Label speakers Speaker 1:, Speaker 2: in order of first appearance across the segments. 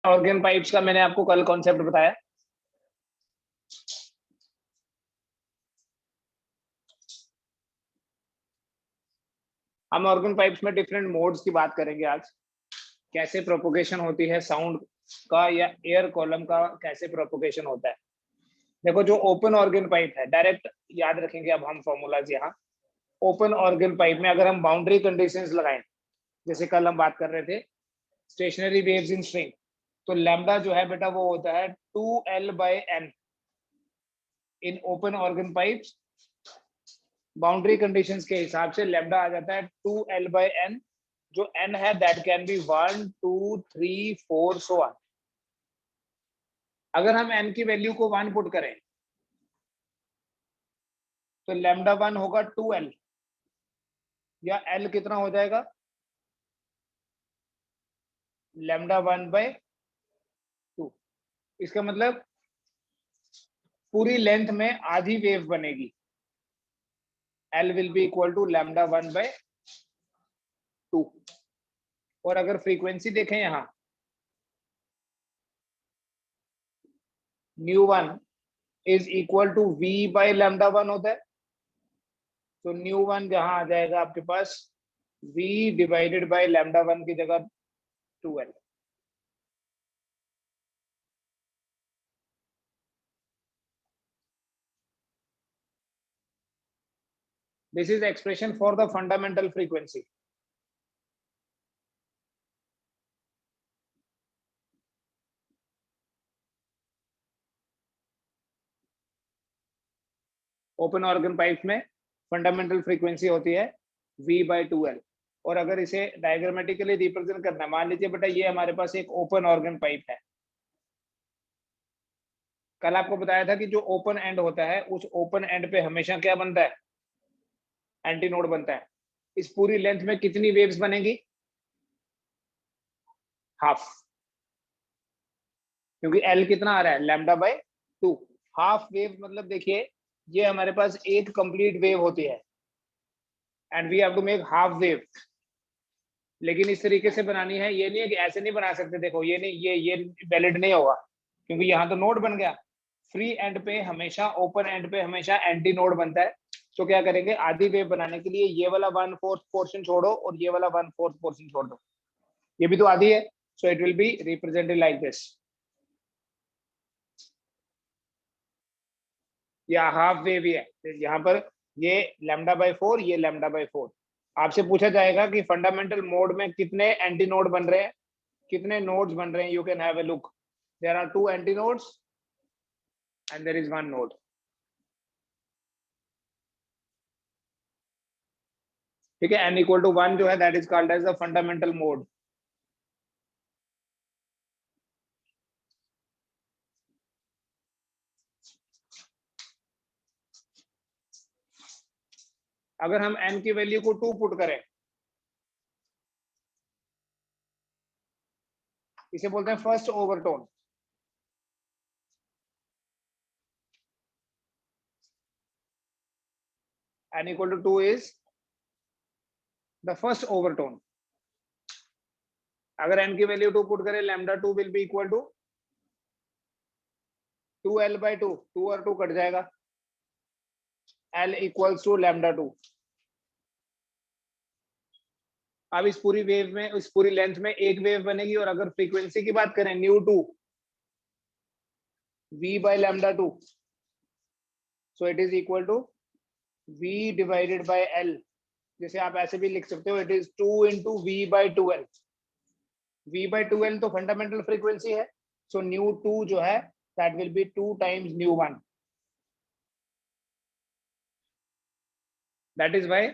Speaker 1: Organ pipes का मैंने आपको कल कॉन्सेप्ट बताया। हम ऑर्गन पाइप्स में डिफरेंट मोड्स की बात करेंगे आज। कैसे प्रोपोगेशन होती है साउंड का, या एयर कॉलम का कैसे प्रोपोगेशन होता है। देखो, जो ओपन ऑर्गन पाइप है, डायरेक्ट याद रखेंगे अब हम फॉर्मूलाज यहाँ। ओपन ऑर्गन पाइप में अगर हम बाउंड्री कंडीशंस लगाएं, जैसे कल हम बात कर रहे थे स्टेशनरी वेव्स इन स्ट्रिंग, तो लैम्डा जो है बेटा वो होता है 2L/n in open organ pipes. Boundary conditions के हिसाब से लैम्डा आ जाता है 2L/n, जो n है that can be 1 2 3 4 so on. अगर हम n की वैल्यू को 1 पुट करें तो लैम्डा 1 होगा 2L, या L कितना हो जाएगा, लैम्डा 1/2। इसका मतलब पूरी लेंथ में आधी वेव बनेगी। L will be equal to lambda 1/2। और अगर फ्रीक्वेंसी देखें यहां, ν1 is equal to V by lambda 1 होता है। तो ν1 जहां आ जाएगा आपके पास V डिवाइडेड बाई लैम्डा 1 की जगह 2L। This is expression for the fundamental frequency. Open organ pipe में फंडामेंटल फ्रीक्वेंसी होती है V/2L। और अगर इसे डायग्रामेटिकली रिप्रेजेंट करना है, मान लीजिए बेटा ये हमारे पास एक ओपन ऑर्गन पाइप है। कल आपको बताया था कि जो ओपन एंड होता है उस ओपन एंड पे हमेशा क्या बनता है, एंटी नोड बनता है। इस पूरी लेंथ में कितनी वेव्स बनेगी, हाफ, क्योंकि L कितना आ रहा है, λ/2। हाफ वेव मतलब देखिए ये हमारे पास एक कंप्लीट वेव होती है and we have to make half wave. लेकिन इस तरीके से बनानी है, ये नहीं है कि ऐसे नहीं बना सकते। देखो ये नहीं, ये वैलिड नहीं होगा, क्योंकि यहाँ तो नोड बन गया। फ्री एंड पे हमेशा, ओपन एंड पे हमेशा एंटी नोड बनता है। तो क्या करेंगे, आधी वेव बनाने के लिए ये वाला 1/4 पोर्शन छोड़ो और ये वाला 1/4 पोर्शन छोड़ दो। ये भी तो आधी है, so it will be represented like this. या हाफ वेव ही है यहाँ पर, ये λ/4, ये λ/4। आपसे पूछा जाएगा कि फंडामेंटल मोड में कितने एंटी नोड बन रहे हैं, कितने नोड्स बन रहे हैं। You can have a look, there are 2 anti nodes and there is 1 node. ठीक है, n इक्वल टू 1 जो है that is called as the fundamental mode. अगर हम n की वैल्यू को 2 पुट करें, इसे बोलते हैं first overtone. n equal to 2 is the first overtone. अगर n की वैल्यू 2 पुट करें, λ2 will be equal to 2L/2। 2 और 2 कट जाएगा, L इक्वल्स टू λ2। अब इस पूरी वेव में, इस पूरी लेंथ में एक वेव बनेगी। और अगर फ्रीक्वेंसी की बात करें, ν2 V/λ2, so it is equal to V divided by L। जैसे आप ऐसे भी लिख सकते हो, इट इज 2 × V/2L। V/2L तो फंडामेंटल फ्रीक्वेंसी है, सो ν2 जो है that will be 2 times ν1। That is why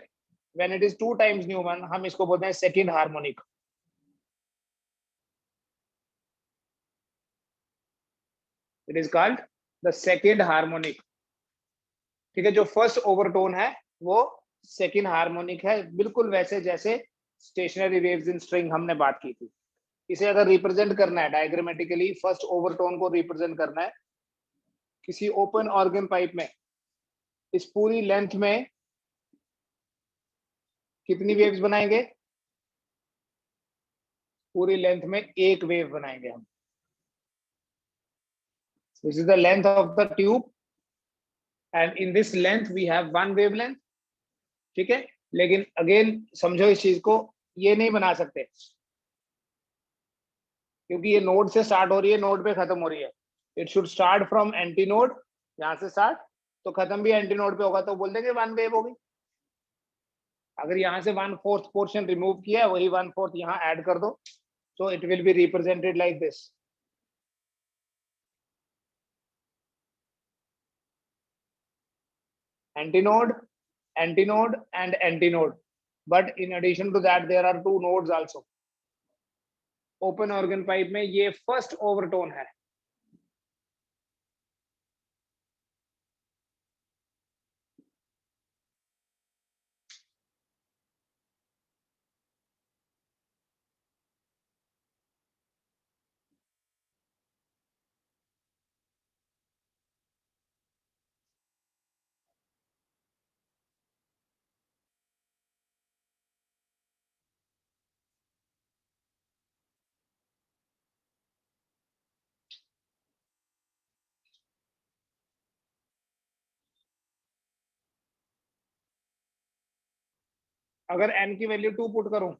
Speaker 1: when it is 2 times ν1 हम इसको बोलते हैं second harmonic. It is called the second harmonic. ठीक है, जो फर्स्ट ओवरटोन है वो सेकंड हार्मोनिक है, बिल्कुल वैसे जैसे स्टेशनरी वेव्स इन स्ट्रिंग हमने बात की थी। इसे अगर रिप्रेजेंट करना है डायग्रामेटिकली, फर्स्ट ओवरटोन को रिप्रेजेंट करना है किसी ओपन ऑर्गन पाइप में, इस पूरी लेंथ में कितनी वेव्स बनाएंगे, पूरी लेंथ में एक वेव बनाएंगे हम। This is the length of the tube, and in this length we have one wavelength. ठीक है, लेकिन अगेन समझो इस चीज को, ये नहीं बना सकते क्योंकि ये नोड से स्टार्ट हो रही है, नोड पे खत्म हो रही है. It should start from anti node, यहां से स्टार्ट, तो खत्म भी एंटी नोड पे होगा, तो बोल देंगे वन वेव होगी. अगर यहाँ से 1/4 पोर्शन रिमूव किया है, वही 1/4 यहाँ ऐड कर दो, so it will be represented like this. Antinode, antinode and antinode, but in addition to that there are two nodes also. Open organ pipe में ये फर्स्ट ओवरटोन है. अगर n की वैल्यू 2 पुट करूं,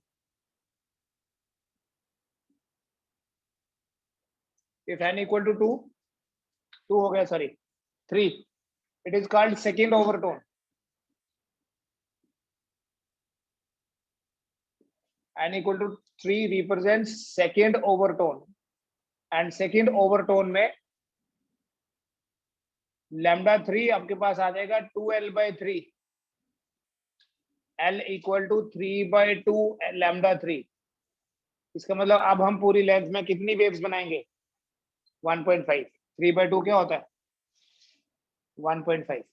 Speaker 1: if n equal to 2 हो गया, sorry 3, it is called second overtone. n equal to 3 represents second overtone, and second overtone में lambda 3 आपके पास आ जाएगा 2l/3, l equal to 3/2 lambda 3. इसका मतलब अब हम पूरी लेंथ में कितनी वेव्स बनाएंगे? 1.5. 3/2 क्या होता है? 1.5.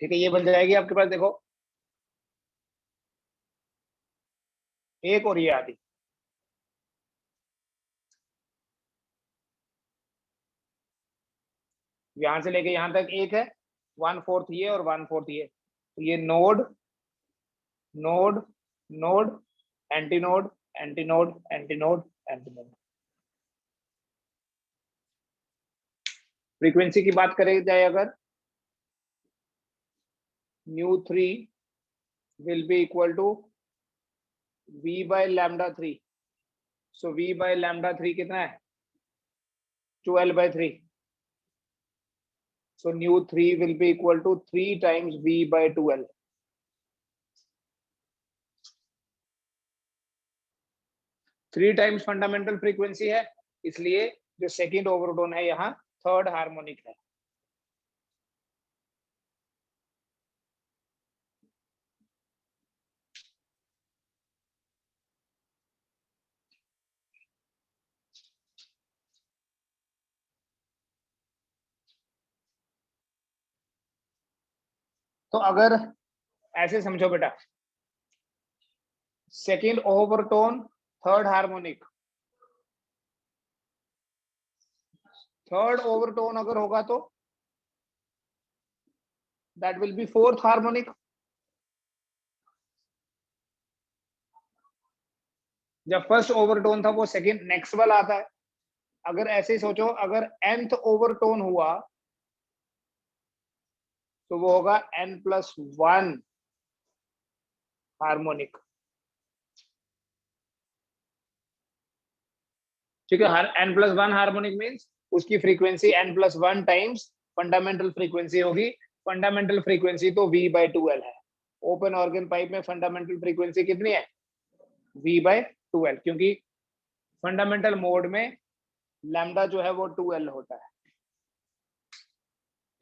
Speaker 1: ठीक है, ये बन जाएगी आपके पास, देखो एक और ये आधी. यहां से लेके यहां तक एक है, 1/4 ये और 1/4 ये, तो ये node node node antinode antinode antinode antinode. Frequency की बात करें जाए अगर, μ3 will be equal to v by lambda 3. so v by lambda 3 कितना है? 12/3. so μ3 will be equal to 3 times v by 12. Three times fundamental frequency है, इसलिए जो सेकंड ओवरटोन है यहाँ थर्ड हार्मोनिक है. तो अगर ऐसे समझो बेटा, second overtone third harmonic, third overtone अगर होगा तो that will B fourth harmonic. जब फर्स्ट ओवरटोन था वो सेकंड नेक्स्ट वाला आता है. अगर ऐसे ही सोचो, अगर nth ओवरटोन हुआ तो वो होगा n+1 हार्मोनिक. ठीक है, हर n+1 हार्मोनिक मींस उसकी frequency n+1 times fundamental frequency होगी. फंडामेंटल फ्रीक्वेंसी तो v/2l है. ओपन ऑर्गन पाइप में फंडामेंटल फ्रीक्वेंसी कितनी है? v/2l, क्योंकि फंडामेंटल मोड में लैम्डा जो है वो 2l होता है.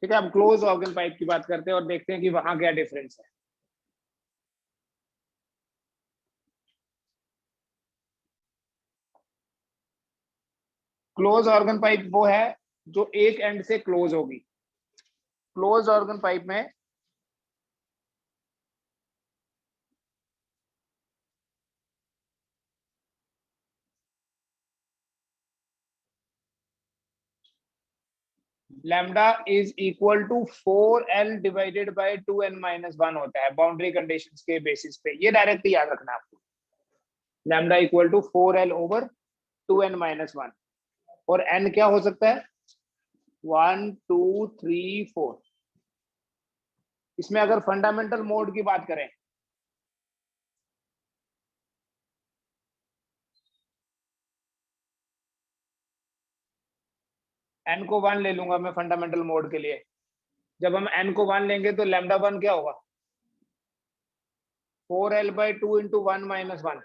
Speaker 1: ठीक है, अब क्लोज ऑर्गन पाइप की बात करते हैं और देखते हैं कि वहां क्या डिफरेंस है. क्लोज ऑर्गन पाइप वो है जो एक एंड से क्लोज होगी. क्लोज ऑर्गन पाइप में lambda is equal to 4l divided by 2n-1 होता है बाउंड्री कंडीशंस के बेसिस पे. ये डायरेक्ट याद रखना आपको. Lambda equal to 4l over 2n-1, और n क्या हो सकता है? 1 2 3 4। इसमें अगर फंडामेंटल मोड की बात करें, n को 1 ले लूंगा मैं फंडामेंटल मोड के लिए। जब हम n को 1 लेंगे तो लैम्डा 1 क्या होगा? 4l/2 into 1 minus 1।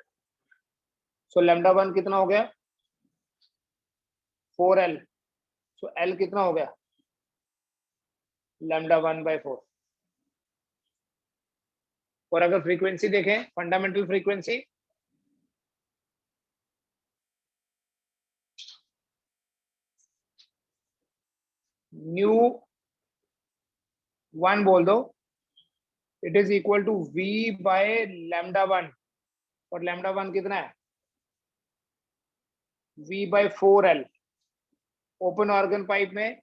Speaker 1: सो लैम्डा 1 कितना हो गया? 4l। सो l कितना हो गया? लैम्डा 1/4। और अगर फ्रीक्वेंसी देखें, फंडामेंटल फ्रीक्वेंसी, न्यू 1 बोल दो, it is equal to v by lambda 1। और लैम्डा 1 कितना है? v/4l। ओपन ऑर्गन पाइप में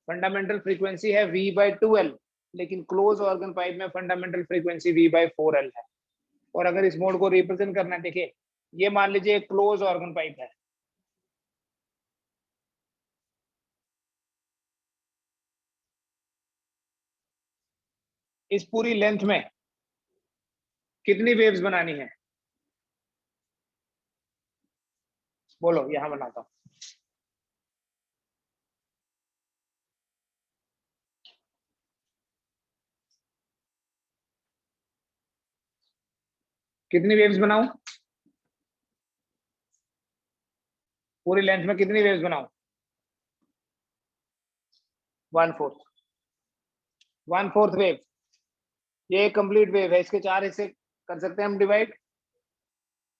Speaker 1: फंडामेंटल फ्रीक्वेंसी है v/2l, लेकिन क्लोज ऑर्गन पाइप में फंडामेंटल फ्रीक्वेंसी v/4l है। और अगर इस मोड को रिप्रेजेंट करना है, देखिए ये मान लीजिए एक क्लोज ऑर्गन पाइप है। इस पूरी लेंथ में कितनी वेव्स बनानी है? बोलो, यहां बनाता हूं। कितनी वेव्स बनाऊं? पूरी लेंथ में कितनी वेव्स बनाऊं? 1/4। 1/4 वेव। ये एक कंप्लीट वेव है, इसके 4 हिस्से कर सकते हैं हम divide.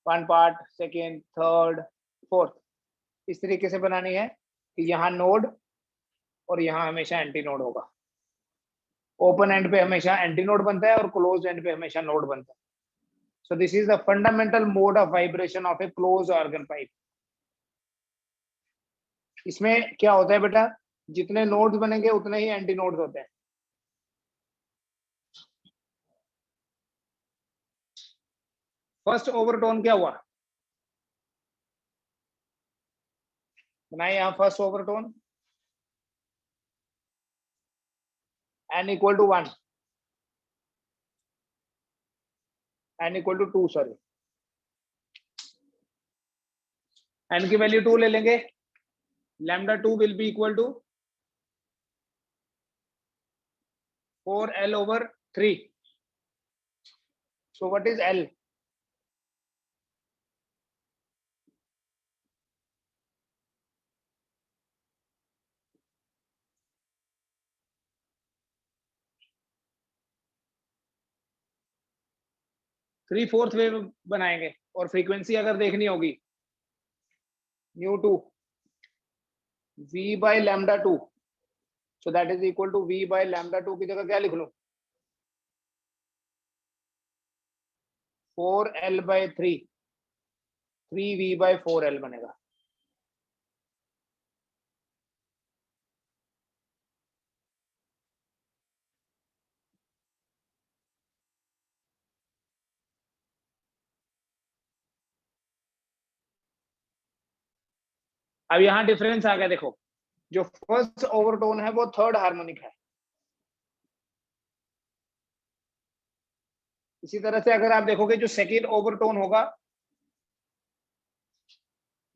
Speaker 1: 1 part, second, third, fourth. इस तरीके से बनानी है कि यहाँ नोड और यहाँ हमेशा एंटी नोड होगा। ओपन एंड पे हमेशा एंटी नोड बनता है और क्लोज एंड पे हमेशा नोड बनता है। So this is the fundamental mode of vibration of a close organ pipe. इसमें क्या होता है बेटा, जितने नोड्स बनेंगे उतने ही एंटी नोड्स होते हैं। फर्स्ट ओवरटोन क्या हुआ? बनाइए यहाँ first overtone, n equal to 1, n equal to 2, sorry, n की वैल्यू 2 ले लेंगे। Lambda 2 will be equal to 4l/3। So what is l? 3/4 wave बनाएंगे। और फ्रीक्वेंसी अगर देखनी होगी, ν2 v/λ2। So that is equal to v/λ2 की जगह क्या लिख लूं? 4l/3। 3v/4l बनेगा। अब यहाँ डिफरेंस आ गया, देखो जो फर्स्ट ओवरटोन है वो थर्ड हार्मोनिक है। इसी तरह से अगर आप देखोगे जो सेकेंड ओवरटोन होगा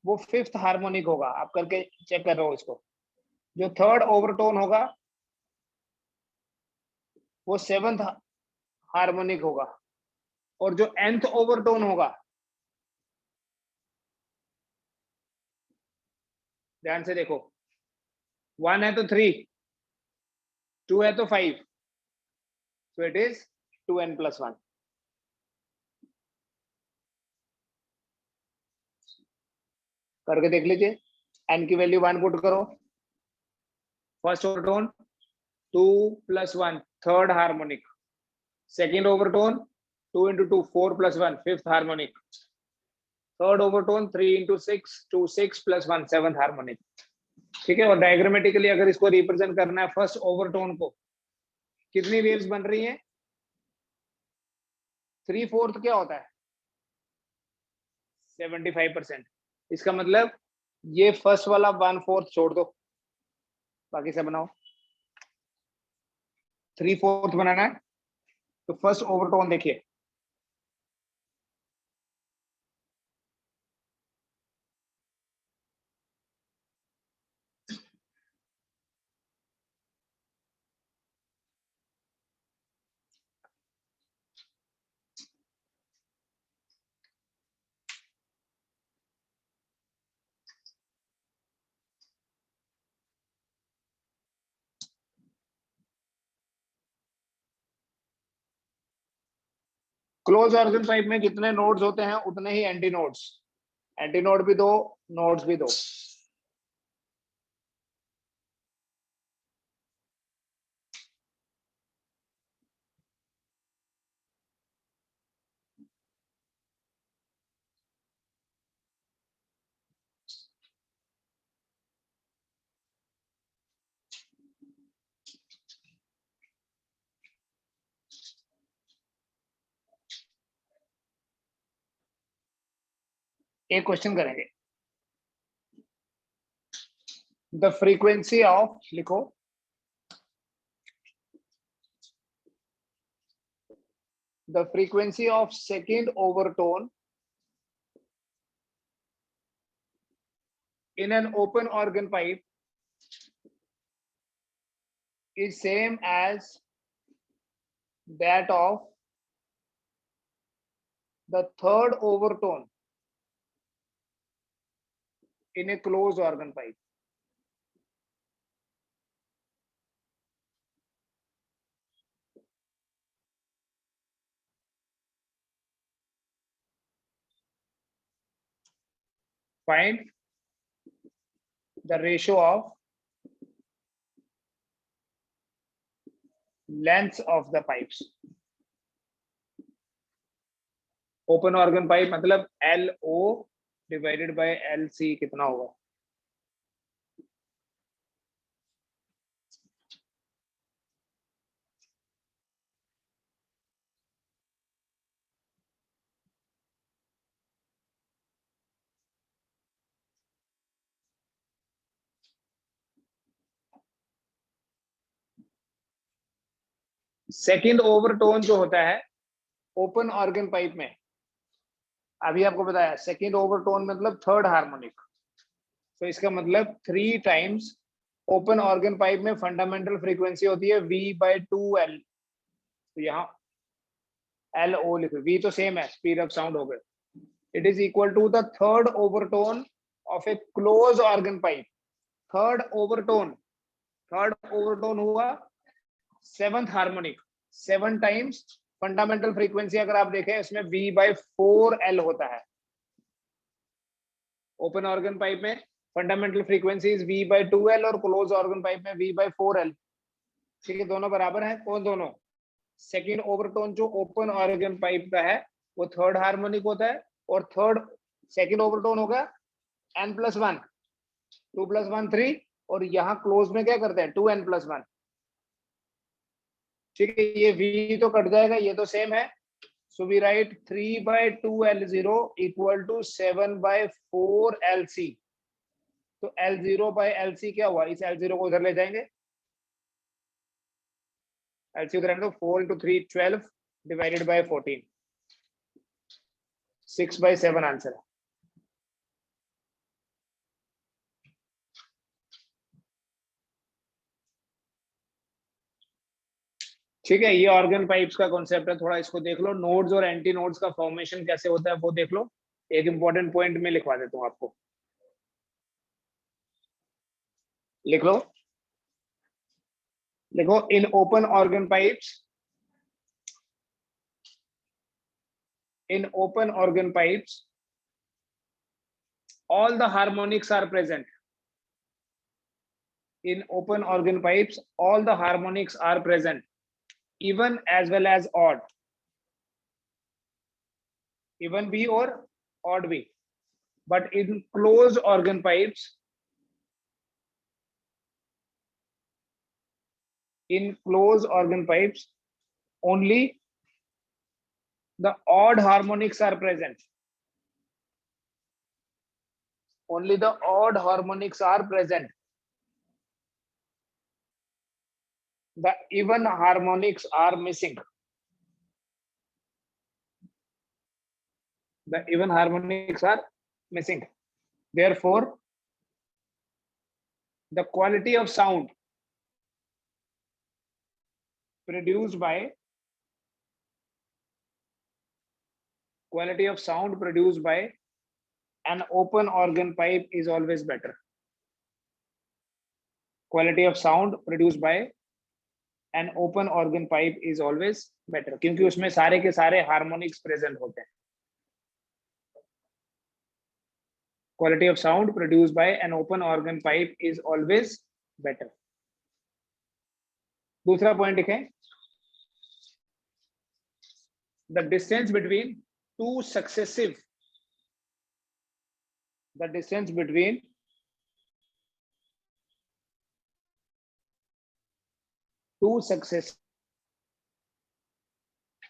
Speaker 1: वो फिफ्थ हार्मोनिक होगा। आप करके चेक कर रहे हो इसको। जो थर्ड ओवरटोन होगा वो सेवंथ हार्मोनिक होगा। और जो nth ओवरटोन होगा, ध्यान से देखो, 1 है तो 3, 2 है तो 5, सो इट इज 2n+1। करके देख लीजिए। n की वैल्यू 1 पुट करो, first overtone 2 + 1 third harmonic, second overtone 2 × 2 4 + 1 fifth harmonic, third overtone 3 × 6 2 6 + 1 seventh harmonic. ठीक है। और डायग्रामेटिकली अगर इसको रिप्रेजेंट करना है फर्स्ट ओवरटोन को, कितनी वेव्स बन रही हैं? 3/4 क्या होता है? 75%। इसका मतलब ये फर्स्ट वाला 1/4 छोड़ दो, बाकी से बनाओ। 3/4 बनाना है तो फर्स्ट ओवरटोन देखिए, क्लोज ऑर्गन पाइप में कितने नोड्स होते हैं उतने ही एंटी नोड्स, एंटी नोड भी दो, नोड्स भी दो। एक क्वेश्चन करेंगे, द फ्रीक्वेंसी ऑफ, लिखो, the frequency of second overtone in an open organ pipe is same as that of the third overtone in a closed organ pipe. Find the ratio of lengths of the pipes. Open organ pipe मतलब LO divided by LC कितना होगा? Second overtone जो होता है open organ pipe में, अभी आपको बताया सेकंड ओवरटोन मतलब थर्ड हार्मोनिक, तो इसका मतलब 3 टाइम्स ओपन ऑर्गन पाइप में फंडामेंटल फ्रीक्वेंसी होती है V/2L, तो यहाँ LO लिखो, V तो सेम है, स्पीड ऑफ साउंड हो गए, it is equal to the third overtone of a close organ pipe. Third overtone हुआ 7th harmonic, 7 times fundamental frequency अगर आप देखें इसमें V/4L होता है। ओपन ऑर्गन पाइप में फंडामेंटल फ्रीक्वेंसी V/2L और क्लोज ऑर्गन पाइप में V/4L। ठीक है, दोनों बराबर हैं। कौन दोनों? सेकंड ओवरटोन जो ओपन ऑर्गन पाइप का है वो थर्ड हार्मोनिक होता है, और सेकंड ओवरटोन होगा n+1, 2 + 1 3, और यहाँ क्लोज में क्या करते हैं 2n+1। ठीक है, ये V तो कट जाएगा, ये तो सेम है, so we write 3/2L0 = 7/4LC। तो L0/LC क्या हुआ, इस L0 को उधर ले जाएंगे, LC उधर तो 4 × 3 12 डिवाइडेड बाय 14, 6/7 आंसर है। ठीक है, ये ऑर्गन पाइप्स का कॉन्सेप्ट है, थोड़ा इसको देख लो, नोड्स और एंटी नोड्स का फॉर्मेशन कैसे होता है वो देख लो। एक इंपॉर्टेंट पॉइंट में लिखवा देता हूँ आपको, लिख लो, देखो, in open organ pipes, all the harmonics are present. In open organ pipes all the harmonics are present, even as well as odd, even B or odd B. But in closed organ pipes, only the odd harmonics are present. Only the odd harmonics are present. the even harmonics are missing. The even harmonics are missing. Therefore, the quality of sound produced by an open organ pipe is always better. Quality of sound produced by an open organ pipe is always better, क्योंकि उसमें सारे के सारे harmonics present होते हैं. Quality of sound produced by an open organ pipe is always better. दूसरा point लिखें. The distance between two successive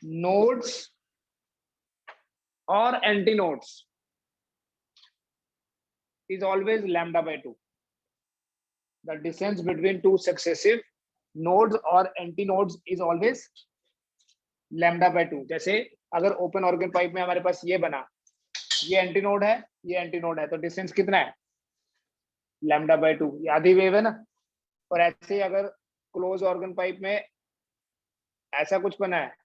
Speaker 1: nodes or antinodes is always lambda by 2. The distance between two successive nodes or antinodes is always lambda by 2. जैसे अगर open organ pipe में हमारे पास ये बना, ये antinode है, ये एंटीनोड है, तो डिस्टेंस कितना है? Lambda by 2. ये आधी वेव है ना. और ऐसे ही अगर क्लोज ऑर्गन पाइप में ऐसा कुछ बना है,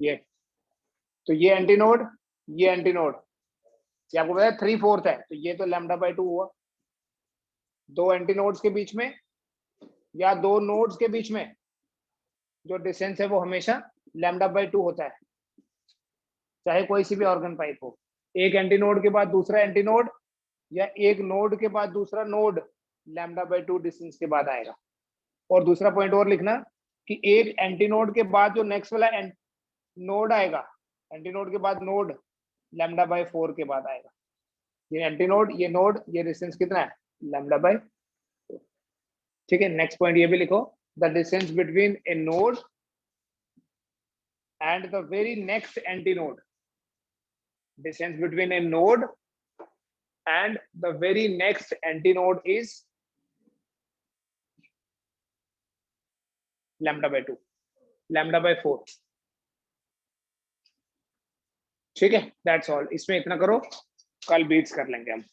Speaker 1: ये तो ये एंटीनोड, ये एंटीनोड, ये आपको पता है 3/4 है, तो ये तो लैम्डा बाय 2 हुआ. दो एंटीनोड्स के बीच में या दो नोड्स के बीच में जो डिस्टेंस है वो हमेशा लैम्डा बाय 2 होता है, चाहे कोई सी भी ऑर्गन पाइप हो. एक एंटीनोड के बाद दूसरा एंटीनोड या एक नोड के बाद दूसरा नोड लैम्डा बाय 2 डिस्टेंस के बाद आएगा. और दूसरा पॉइंट और लिखना कि एक एंटीनोड के बाद जो नेक्स्ट वाला नोड आएगा, एंटीनोड के बाद नोड लैम्डा बाय 4 के बाद आएगा. ये एंटीनोड, ये नोड, ये डिस्टेंस कितना है? Lambda by 4. ठीक है. नेक्स्ट पॉइंट ये भी लिखो. The distance between A node and the very next antinode. Distance between a node and the very next antinode is lambda by 2, lambda by 4. ठीक है. That's all. इसमें इतना करो, कल बीट्स कर लेंगे हम.